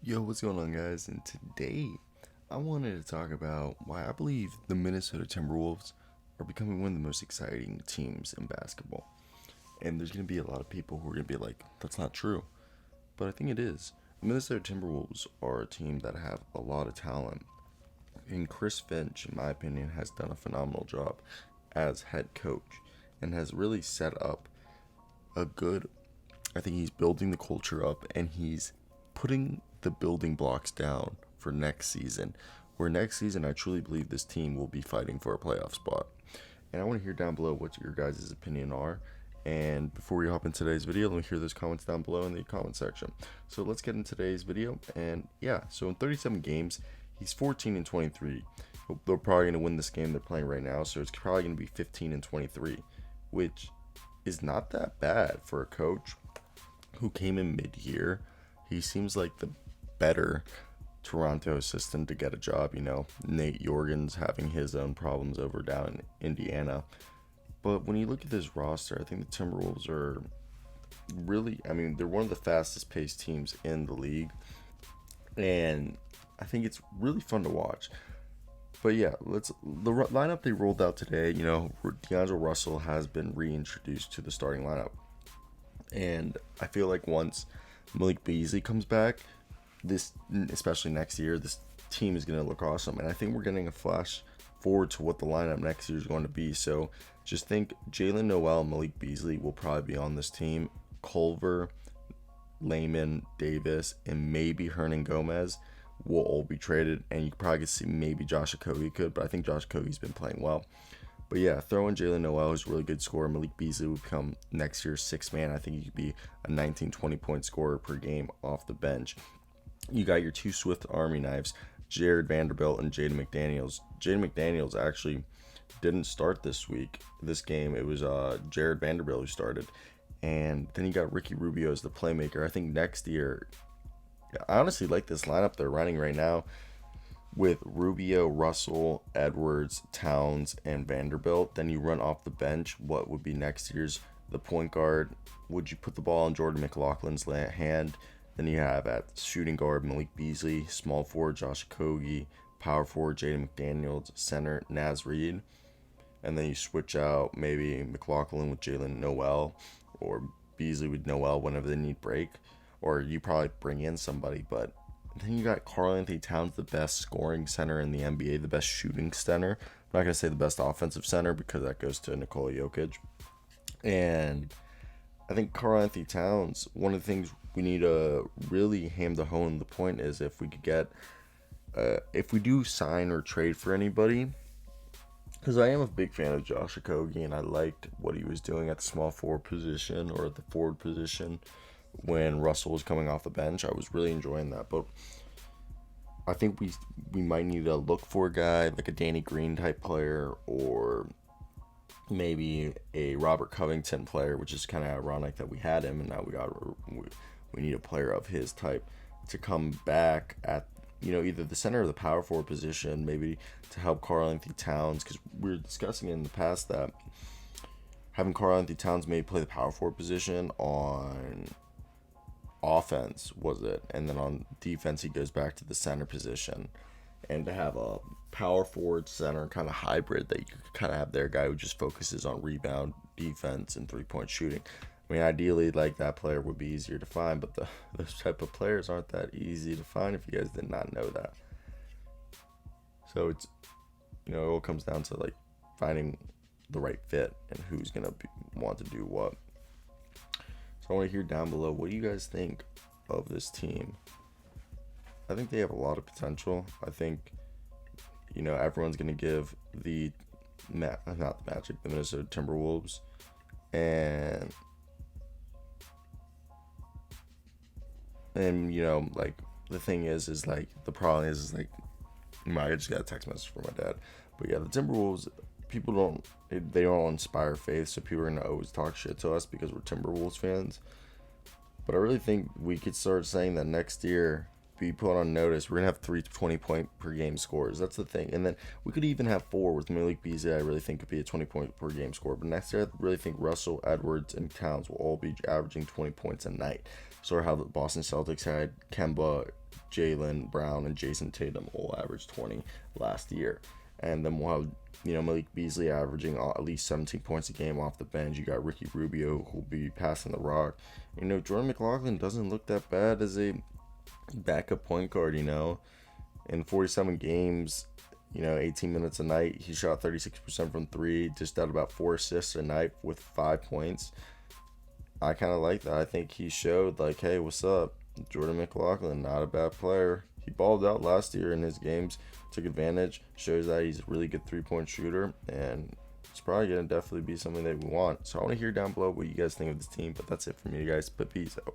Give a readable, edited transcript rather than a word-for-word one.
Yo, what's going on, guys? And today I wanted to talk about why I believe the Minnesota Timberwolves are becoming one of the most exciting teams in basketball. And there's going to be a lot of people who are going to be like, that's not true. But I think it is. The Minnesota Timberwolves are a team that have a lot of talent. And Chris Finch, in my opinion, has done a phenomenal job as head coach and has really set up a good. I think he's building the culture up and he's putting the building blocks down for next season. Where next season, I truly believe this team will be fighting for a playoff spot. And I want to hear down below what your guys' opinion are. And before we hop into today's video, let me hear those comments down below in the comment section. So let's get into today's video. And yeah, so in 37 games, he's 14 and 23. They're probably going to win this game they're playing right now. So it's probably going to be 15 and 23, which is not that bad for a coach who came in mid-year. He seems like the better Toronto assistant to get a job. Nate Jorgens having his own problems over down in Indiana. But when you look at this roster, I think the Timberwolves are really, they're one of the fastest paced teams in the league. And I think it's really fun to watch. But yeah, the lineup they rolled out today, D'Angelo Russell has been reintroduced to the starting lineup. And I feel like once Malik Beasley comes back, especially next year, this team is going to look awesome. And I think we're getting a flash forward to what the lineup next year is going to be. So just think Jalen Noel and Malik Beasley will probably be on this team. Culver, Layman, Davis, and maybe Hernan Gomez will all be traded. And you probably could see maybe Josh Okogie could, but I think Josh Okogie's been playing well. But yeah, throw in Jalen Noel, who's a really good scorer. Malik Beasley will become next year's sixth man. I think he could be a 19, 20-point scorer per game off the bench. You got your two Swift Army knives, Jared Vanderbilt and Jaden McDaniels. Jaden McDaniels actually didn't start this game. It was Jared Vanderbilt who started. And then you got Ricky Rubio as the playmaker. I think next year, I honestly like this lineup they're running right now with Rubio, Russell, Edwards, Towns, and Vanderbilt. Then you run off the bench what would be next year's the point guard. Would you put the ball in Jordan McLaughlin's hand? Then you have at shooting guard Malik Beasley, small forward Josh Okogie, power forward Jaden McDaniels, center Naz Reid. And then you switch out maybe McLaughlin with Jalen Noel or Beasley with Noel whenever they need break. Or you probably bring in somebody, but then you got Karl Towns, the best scoring center in the NBA, the best shooting center. I'm not going to say the best offensive center because that goes to Nikola Jokic. And I think Karl Towns, one of the things we need to really ham to hone the point is if we could get, if we do sign or trade for anybody, because I am a big fan of Josh Okogie and I liked what he was doing at the small forward position or at the forward position when Russell was coming off the bench. I was really enjoying that. But I think we might need to look for a guy like a Danny Green type player or maybe a Robert Covington player, which is kind of ironic that we had him and now we need a player of his type to come back at either the center or the power forward position, maybe to help Karl Towns, because we were discussing in the past that having Karl Towns maybe play the power forward position on offense and then on defense he goes back to the center position, and to have a power forward center kind of hybrid that you could kind of have their guy who just focuses on rebound, defense, and 3-point shooting. Ideally, like, that player would be easier to find, but those type of players aren't that easy to find if you guys did not know that. So it's, it all comes down to, like, finding the right fit and who's going to want to do what. So I want to hear down below, what do you guys think of this team? I think they have a lot of potential. I think, everyone's going to give the Minnesota Timberwolves and like, the thing is like, the problem is like, I just got a text message from my dad. But yeah, the Timberwolves, they don't inspire faith, so people are going to always talk shit to us because we're Timberwolves fans. But I really think we could start saying that next year, be put on notice, we're going to have 3 20-point per game scores. That's the thing. And then we could even have 4 with Malik Beasley. I really think could be a 20-point per game score. But next year, I really think Russell, Edwards, and Towns will all be averaging 20 points a night. sort of how the Boston Celtics had Kemba, Jaylen Brown, and Jason Tatum all averaged 20 last year. And then we'll have, Malik Beasley averaging at least 17 points a game off the bench. You got Ricky Rubio, who'll be passing the rock. Jordan McLaughlin doesn't look that bad as a backup point guard, In 47 games, 18 minutes a night, he shot 36% from three, just had about 4 assists a night with 5 points. I kind of like that. I think he showed, like, hey, what's up? Jordan McLaughlin, not a bad player. He balled out last year in his games, took advantage, shows that he's a really good three-point shooter, and it's probably going to definitely be something that we want. So I want to hear down below what you guys think of this team, but that's it for me, guys. But peace out.